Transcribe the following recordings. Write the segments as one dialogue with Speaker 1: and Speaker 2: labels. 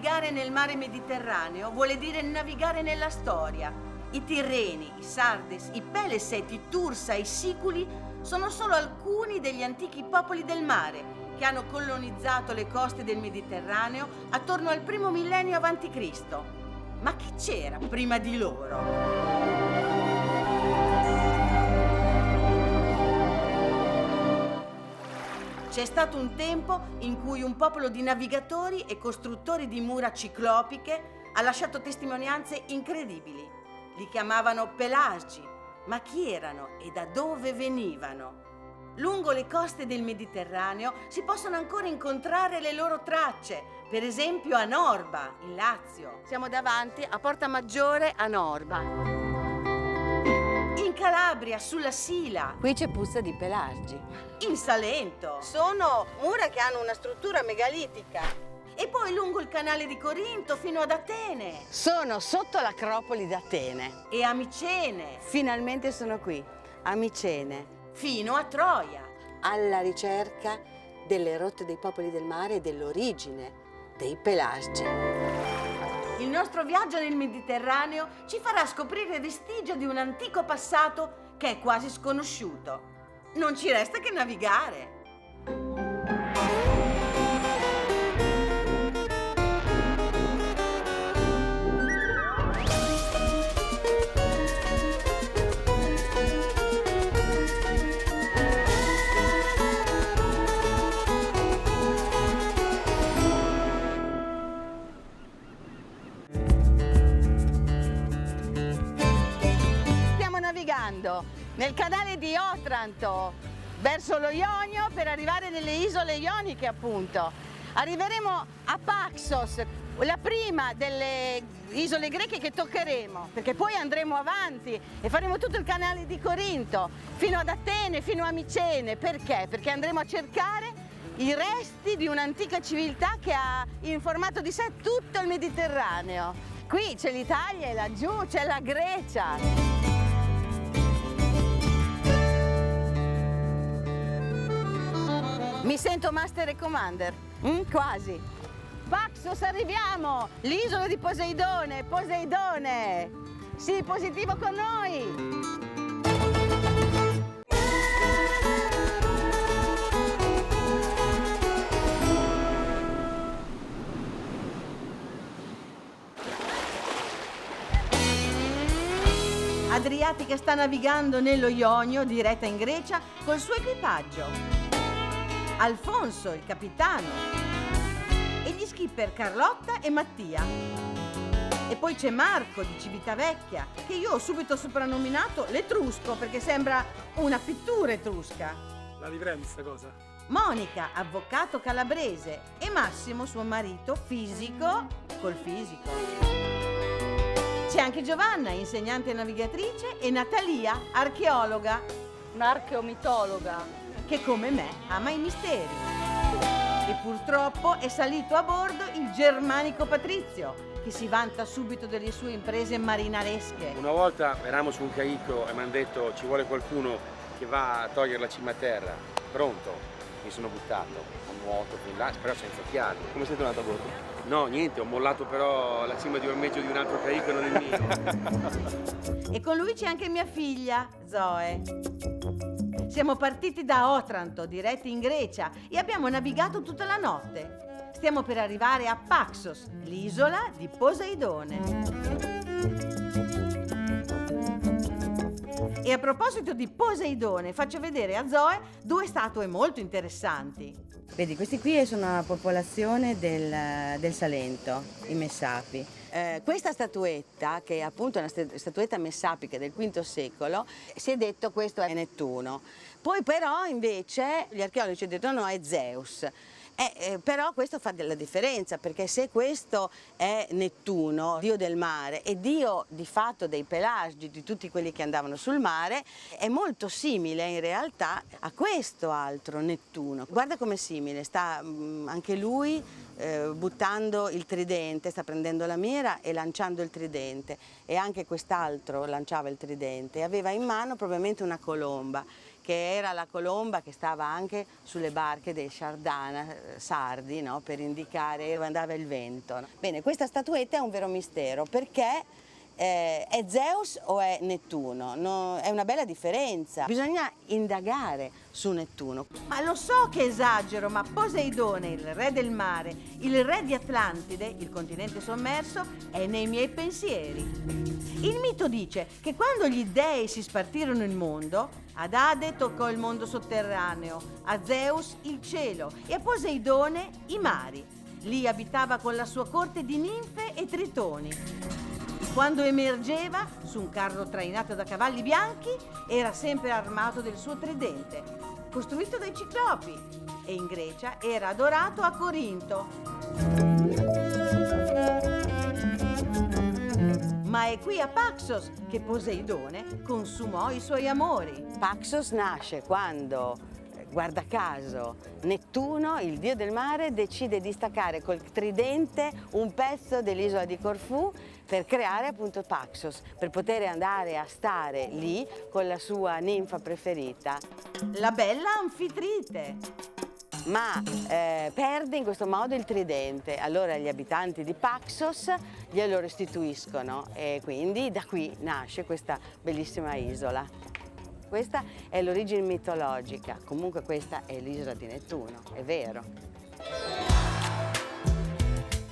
Speaker 1: navigare nel mare Mediterraneo vuole dire navigare nella storia. I Tirreni, i Sardes, i Peleseti, i Tursa, i Siculi sono solo alcuni degli antichi popoli del mare che hanno colonizzato le coste del Mediterraneo attorno al primo millennio a.C. Ma chi c'era prima di loro? C'è stato un tempo in cui un popolo di navigatori e costruttori di mura ciclopiche ha lasciato testimonianze incredibili. Li chiamavano Pelasgi. Ma chi erano e da dove venivano? Lungo le coste del Mediterraneo si possono ancora incontrare le loro tracce, per esempio a Norba, in Lazio. Siamo davanti a Porta Maggiore a Norba. In Calabria, sulla Sila.
Speaker 2: Qui c'è puzza di Pelasgi.
Speaker 1: In Salento. Sono mura che hanno una struttura megalitica. E poi lungo il canale di Corinto fino ad Atene.
Speaker 2: Sono sotto l'Acropoli d'Atene.
Speaker 1: E a Micene.
Speaker 2: Finalmente sono qui, a Micene.
Speaker 1: Fino a Troia.
Speaker 2: Alla ricerca delle rotte dei popoli del mare e dell'origine dei Pelasgi.
Speaker 1: Il nostro viaggio nel Mediterraneo ci farà scoprire vestigio di un antico passato che è quasi sconosciuto. Non ci resta che navigare. Nel canale di Otranto verso lo Ionio per arrivare nelle isole ioniche, appunto. Arriveremo a Paxos, la prima delle isole greche che toccheremo, perché poi andremo avanti e faremo tutto il canale di Corinto fino ad Atene, fino a Micene. Perché? Perché andremo a cercare i resti di un'antica civiltà che ha informato di sé tutto il Mediterraneo. Qui c'è l'Italia e laggiù c'è la Grecia. Mi sento Master e Commander, quasi. Paxos, arriviamo! L'isola di Poseidone, Poseidone! Sii positivo con noi! Adriatica sta navigando nello Ionio, diretta in Grecia, col suo equipaggio. Alfonso, il capitano, e gli skipper Carlotta e Mattia. E poi c'è Marco di Civitavecchia, che io ho subito soprannominato l'Etrusco, perché sembra una pittura etrusca.
Speaker 3: La livrem sta cosa.
Speaker 1: Monica, avvocato calabrese, e Massimo, suo marito, fisico col fisico. C'è anche Giovanna, insegnante navigatrice, e Natalia, archeologa.
Speaker 4: Un'archeomitologa.
Speaker 1: Che come me ama i misteri. E purtroppo è salito a bordo il germanico Patrizio, che si vanta subito delle sue imprese marinaresche.
Speaker 5: Una volta eravamo su un caicco e mi hanno detto ci vuole qualcuno che va a togliere la cima a terra. Pronto? Mi sono buttato a nuoto fin là, però senza occhiali.
Speaker 3: Come sei tornato a bordo?
Speaker 5: No, niente, ho mollato però la cima di ormeggio di un altro caicco e non il mio.
Speaker 1: E con lui c'è anche mia figlia, Zoe. Siamo partiti da Otranto, diretti in Grecia, e abbiamo navigato tutta la notte. Stiamo per arrivare a Paxos, l'isola di Poseidone. E a proposito di Poseidone, faccio vedere a Zoe due statue molto interessanti.
Speaker 2: Vedi, questi qui sono una popolazione del Salento, i Messapi. Questa statuetta, che è appunto una statuetta messapica del V secolo, si è detto questo è Nettuno. Poi però invece gli archeologi hanno detto no, è Zeus. Però questo fa della differenza, perché se questo è Nettuno, dio del mare, e dio di fatto dei Pelasgi, di tutti quelli che andavano sul mare, è molto simile in realtà a questo altro Nettuno. Guarda com'è simile, sta anche lui buttando il tridente, sta prendendo la mira e lanciando il tridente, e anche quest'altro lanciava il tridente e aveva in mano probabilmente una colomba. che era la colomba che stava anche sulle barche dei sardi, no? Per indicare dove andava il vento. No? Bene, questa statuetta è un vero mistero, perché è Zeus o è Nettuno? No, è una bella differenza. Bisogna indagare su Nettuno.
Speaker 6: Ma lo so che esagero, ma Poseidone, il re del mare, il re di Atlantide, il continente sommerso, è nei miei pensieri. Il mito dice che quando gli dei si spartirono il mondo, ad Ade toccò il mondo sotterraneo, a Zeus il cielo e a Poseidone i mari. Lì abitava con la sua corte di ninfe e tritoni. Quando emergeva, su un carro trainato da cavalli bianchi, era sempre armato del suo tridente, costruito dai ciclopi, e in Grecia era adorato a Corinto. Ma è qui a Paxos che Poseidone consumò i suoi amori.
Speaker 2: Paxos nasce quando, guarda caso, Nettuno, il dio del mare, decide di staccare col tridente un pezzo dell'isola di Corfù per creare appunto Paxos, per poter andare a stare lì con la sua ninfa preferita.
Speaker 6: La bella Anfitrite.
Speaker 2: Ma perde in questo modo il tridente, allora gli abitanti di Paxos glielo restituiscono e quindi da qui nasce questa bellissima isola. Questa è l'origine mitologica, comunque questa è l'isola di Nettuno, è vero.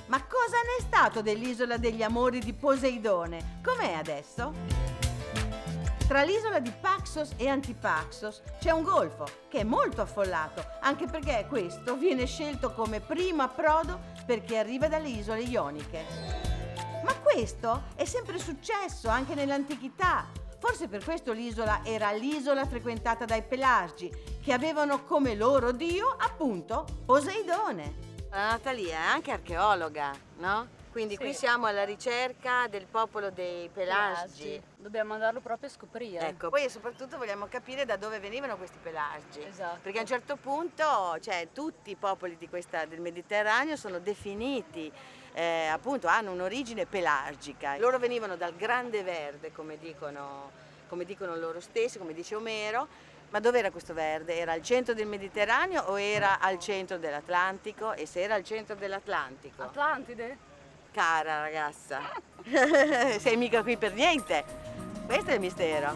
Speaker 6: Ma cosa ne è stato dell'isola degli amori di Poseidone? Com'è adesso? Tra l'isola di Paxos e Antipaxos c'è un golfo che è molto affollato, anche perché questo viene scelto come primo approdo per chi arriva dalle isole ioniche. Ma questo è sempre successo anche nell'antichità. Forse per questo l'isola era l'isola frequentata dai Pelasgi, che avevano come loro dio, appunto, Poseidone.
Speaker 2: La Natalia è anche archeologa, no? Quindi
Speaker 4: Sì.
Speaker 2: qui siamo alla ricerca del popolo dei Pelasgi.
Speaker 4: Dobbiamo andarlo proprio a scoprire.
Speaker 2: Ecco, poi soprattutto vogliamo capire da dove venivano questi Pelasgi.
Speaker 4: Esatto.
Speaker 2: Perché a un certo punto, cioè, tutti i popoli del Mediterraneo sono definiti, appunto, hanno un'origine pelasgica. Loro venivano dal Grande Verde, come dicono loro stessi, come dice Omero. Ma dove era questo verde? Era al centro del Mediterraneo o era al centro dell'Atlantico? E se era al centro dell'Atlantico?
Speaker 4: Atlantide?
Speaker 2: Cara ragazza, sei mica qui per niente. Questo è il mistero.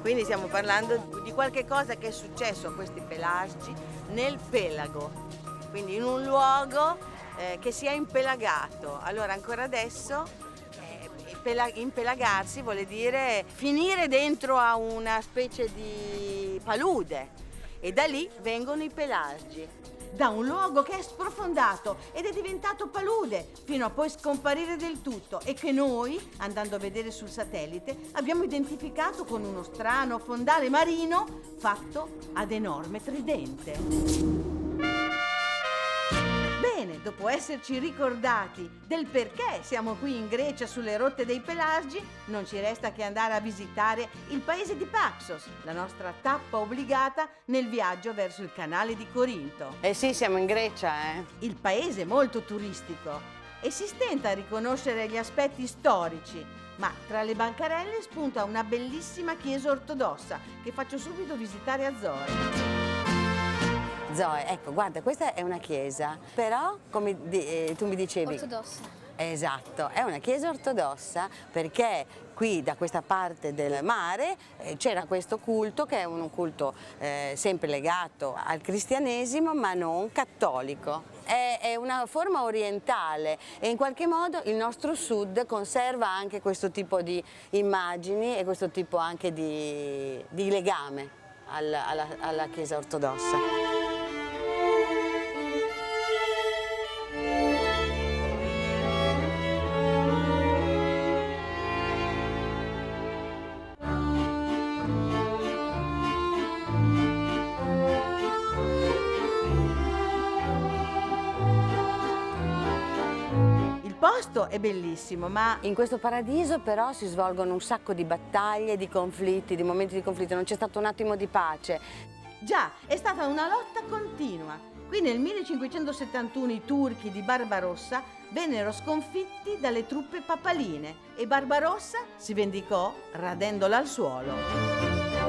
Speaker 2: Quindi stiamo parlando di qualche cosa che è successo a questi Pelasgi nel Pelago, quindi in un luogo che si è impelagato. Allora ancora adesso impelagarsi vuol dire finire dentro a una specie di palude e da lì vengono i Pelasgi.
Speaker 6: Da un luogo che è sprofondato ed è diventato palude, fino a poi scomparire del tutto e che noi, andando a vedere sul satellite, abbiamo identificato con uno strano fondale marino fatto ad enorme tridente. Bene, dopo esserci ricordati del perché siamo qui in Grecia sulle rotte dei Pelasgi, non ci resta che andare a visitare il paese di Paxos, la nostra tappa obbligata nel viaggio verso il canale di Corinto.
Speaker 2: Eh sì, siamo in Grecia,
Speaker 6: Il paese è molto turistico e si stenta a riconoscere gli aspetti storici, ma tra le bancarelle spunta una bellissima chiesa ortodossa che faccio subito visitare a Zoe.
Speaker 2: Zoe, ecco, guarda, questa è una chiesa, però, come tu mi dicevi...
Speaker 7: Ortodossa.
Speaker 2: Esatto, è una chiesa ortodossa perché qui da questa parte del mare c'era questo culto che è un culto sempre legato al cristianesimo ma non cattolico. È una forma orientale e in qualche modo il nostro sud conserva anche questo tipo di immagini e questo tipo anche di legame alla chiesa ortodossa.
Speaker 6: Il posto è bellissimo, ma
Speaker 2: In questo paradiso però si svolgono un sacco di battaglie, di conflitti, di momenti di conflitto, non c'è stato un attimo di pace.
Speaker 6: già è stata una lotta continua. Qui nel 1571 i turchi di Barbarossa vennero sconfitti dalle truppe papaline e Barbarossa si vendicò radendola al suolo.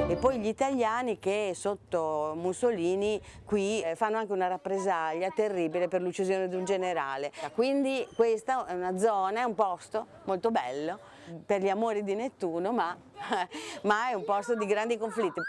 Speaker 2: E poi gli italiani che sotto Mussolini qui fanno anche una rappresaglia terribile per l'uccisione di un generale. Quindi questa è una zona, è un posto molto bello per gli amori di Nettuno, ma è un posto di grandi conflitti.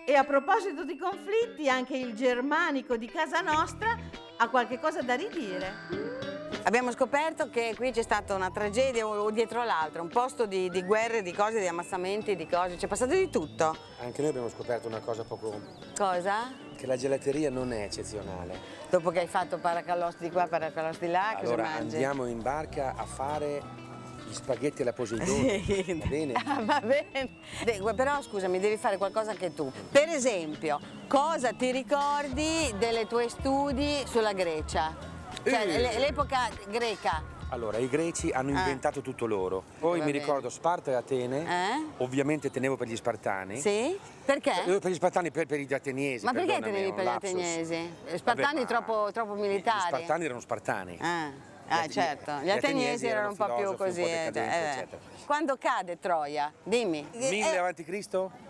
Speaker 6: E a proposito di conflitti, anche il Germanico di casa nostra ha qualche cosa da ridire.
Speaker 2: Abbiamo scoperto che qui c'è stata una tragedia dietro l'altra, un posto di guerre, di cose, di ammassamenti, di cose, c'è passato di tutto.
Speaker 5: Anche noi abbiamo scoperto una cosa poco...
Speaker 2: Cosa?
Speaker 5: che la gelateria non è eccezionale.
Speaker 2: Dopo che hai fatto paracalos di qua, paracalos di là,
Speaker 5: Allora
Speaker 2: cosa mangi?
Speaker 5: andiamo in barca a fare gli spaghetti alla Poseidone,
Speaker 2: Sì.
Speaker 5: va bene?
Speaker 2: Ah, va bene. Però scusami, devi fare qualcosa anche tu. Per esempio, cosa ti ricordi dei tuoi studi sulla Grecia? Cioè, l'epoca greca.
Speaker 5: Allora, i greci hanno inventato tutto loro. Poi
Speaker 2: Va
Speaker 5: mi
Speaker 2: bene.
Speaker 5: ricordo Sparta e Atene, ovviamente tenevo per gli Spartani.
Speaker 2: Sì? Perché?
Speaker 5: Per gli Spartani, per gli ateniesi.
Speaker 2: Ma perché
Speaker 5: perdonami,
Speaker 2: tenevi
Speaker 5: è un
Speaker 2: per gli
Speaker 5: lapsus.
Speaker 2: ateniesi? Spartani
Speaker 5: Vabbè, ma
Speaker 2: troppo
Speaker 5: Gli
Speaker 2: militari?
Speaker 5: Spartani erano Spartani.
Speaker 2: Certo, gli ateniesi erano un po' più
Speaker 5: filosofi,
Speaker 2: così.
Speaker 5: un po' decadenti, eccetera.
Speaker 2: Quando cade Troia? Dimmi.
Speaker 5: 1000 avanti Cristo?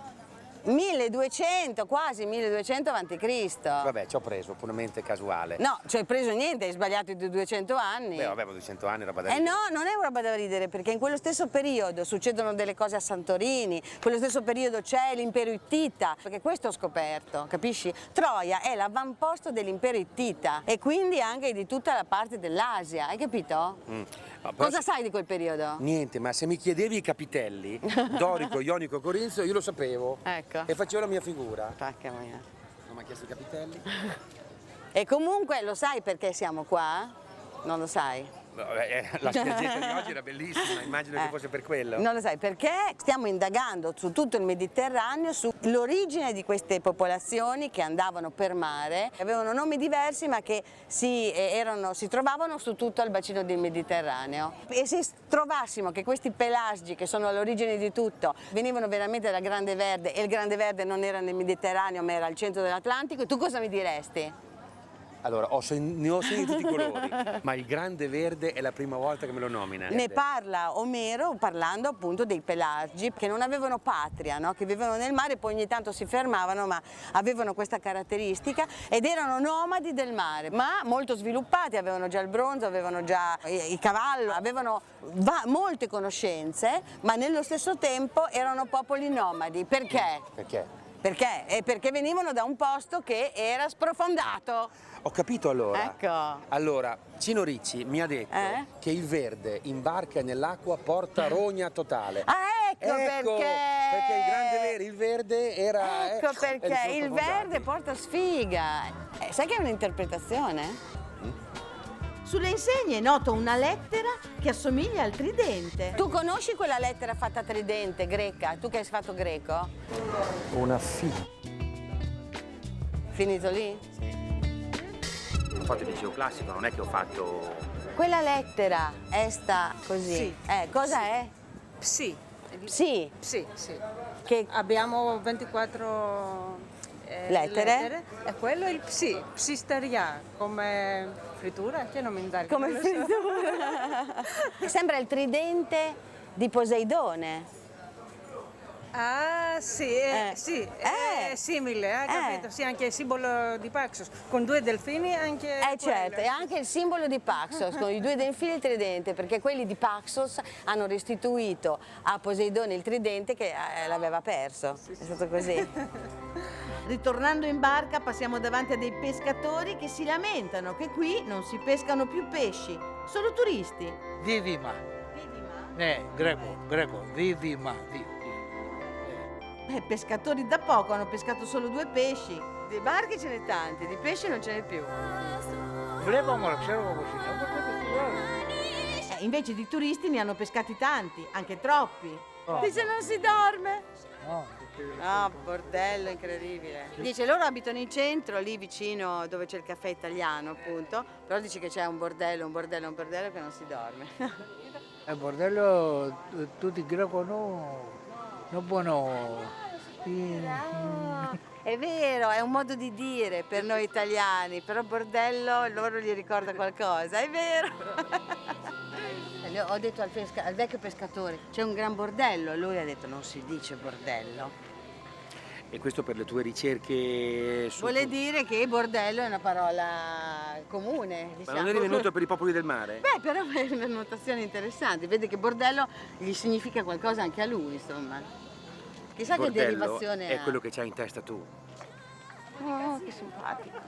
Speaker 2: 1200, quasi 1200 avanti Cristo.
Speaker 5: Vabbè, ci ho preso, puramente casuale.
Speaker 2: No, ci hai preso niente, hai sbagliato di 200 anni.
Speaker 5: Beh, vabbè, 200 anni, roba da ridere.
Speaker 2: No, non è una roba da ridere, perché in quello stesso periodo succedono delle cose a Santorini, in quello stesso periodo c'è l'impero Ittita, perché questo ho scoperto, capisci? Troia è l'avamposto dell'impero Ittita e quindi anche di tutta la parte dell'Asia, hai capito?
Speaker 5: Ma però
Speaker 2: Cosa sai di quel periodo?
Speaker 5: Niente, ma se mi chiedevi i capitelli, dorico, ionico, corinzio, io lo sapevo.
Speaker 2: Ecco.
Speaker 5: E facevo la mia figura.
Speaker 2: Porca mia.
Speaker 5: Non mi ha chiesto i capitelli?
Speaker 2: E comunque lo sai perché siamo qua? Non lo sai?
Speaker 5: La spiaggetta di oggi era bellissima, immagino che fosse per quello.
Speaker 2: Non lo sai perché stiamo indagando su tutto il Mediterraneo, sull'origine di queste popolazioni che andavano per mare, avevano nomi diversi ma che si trovavano su tutto il bacino del Mediterraneo. E se trovassimo che questi pelagi, che sono all'origine di tutto, venivano veramente dal Grande Verde e il Grande Verde non era nel Mediterraneo ma era al centro dell'Atlantico, tu cosa mi diresti?
Speaker 5: Allora, ne ho sentito tutti i colori, ma il Grande Verde è la prima volta che me lo nomina.
Speaker 2: Ne parla Omero parlando appunto dei pelagi che non avevano patria, no? Che vivevano nel mare, poi ogni tanto si fermavano, ma avevano questa caratteristica ed erano nomadi del mare, ma molto sviluppati, avevano già il bronzo, avevano già i cavalli, avevano molte conoscenze, ma nello stesso tempo erano popoli nomadi. Perché?
Speaker 5: Perché?
Speaker 2: Perché venivano da un posto che era sprofondato.
Speaker 5: Ho capito allora.
Speaker 2: Ecco.
Speaker 5: Allora, Cino Ricci mi ha detto che il verde in barca e nell'acqua porta rogna totale.
Speaker 2: Ecco perché!
Speaker 5: Perché il Grande Verde, il verde era...
Speaker 2: Ecco perché il verde porta sfiga. Sai che è un'interpretazione?
Speaker 6: Sulle insegne è nota una lettera che assomiglia al tridente.
Speaker 2: Tu conosci quella lettera fatta a tridente greca? Tu che hai fatto greco?
Speaker 5: Una figlia.
Speaker 2: Finito lì?
Speaker 5: Ho fatto il liceo classico, non è che ho fatto...
Speaker 2: Quella lettera sta così.
Speaker 7: Sì.
Speaker 2: Cosa è?
Speaker 7: Sì,
Speaker 2: Sì.
Speaker 7: sì, sì.
Speaker 2: Che
Speaker 7: Abbiamo 24
Speaker 2: Lettere?
Speaker 7: e quello è il psi, psisteria, come frittura, che non mi dà
Speaker 2: come frittura. Sembra il tridente di Poseidone.
Speaker 7: Ah, sì, sì, è simile, hai capito? Sì, anche il simbolo di Paxos, con due delfini anche
Speaker 2: Certo,
Speaker 7: quello.
Speaker 2: e anche il simbolo di Paxos, con i due delfini e il tridente, perché quelli di Paxos hanno restituito a Poseidone il tridente che l'aveva perso. È stato così.
Speaker 6: Ritornando in barca passiamo davanti a dei pescatori che si lamentano che qui non si pescano più pesci, solo turisti.
Speaker 8: Δίδυμα. Ναι, greco, δίδυμα.
Speaker 6: Pescatori da poco hanno pescato solo 2 pesci.
Speaker 2: Di barche ce n'è tanti, di pesci non ce n'è più.
Speaker 8: Βλέπω μόνο, ξέρω εγώ πώς είναι.
Speaker 6: Invece di turisti ne hanno pescati tanti, anche troppi.
Speaker 2: Dice non si dorme.
Speaker 8: No,
Speaker 2: No, bordello incredibile. Dice loro abitano in centro, lì vicino dove c'è il caffè italiano appunto, però dice che c'è un bordello che non si dorme.
Speaker 8: Il bordello tutti greco non buono.
Speaker 2: È vero, è un modo di dire per noi italiani, però bordello loro gli ricorda qualcosa, è vero. Ho detto al vecchio pescatore, c'è un gran bordello, lui ha detto non si dice bordello.
Speaker 5: E questo per le tue ricerche su...
Speaker 2: Vuole dire che bordello è una parola comune,
Speaker 5: Ma
Speaker 2: diciamo.
Speaker 5: non eri venuto per i popoli del mare?
Speaker 2: Beh, però è una notazione interessante, vede che bordello gli significa qualcosa anche a lui, insomma. Chissà che
Speaker 5: Bordello
Speaker 2: derivazione
Speaker 5: è
Speaker 2: ha.
Speaker 5: quello che c'hai in testa tu.
Speaker 2: Oh, che simpatico.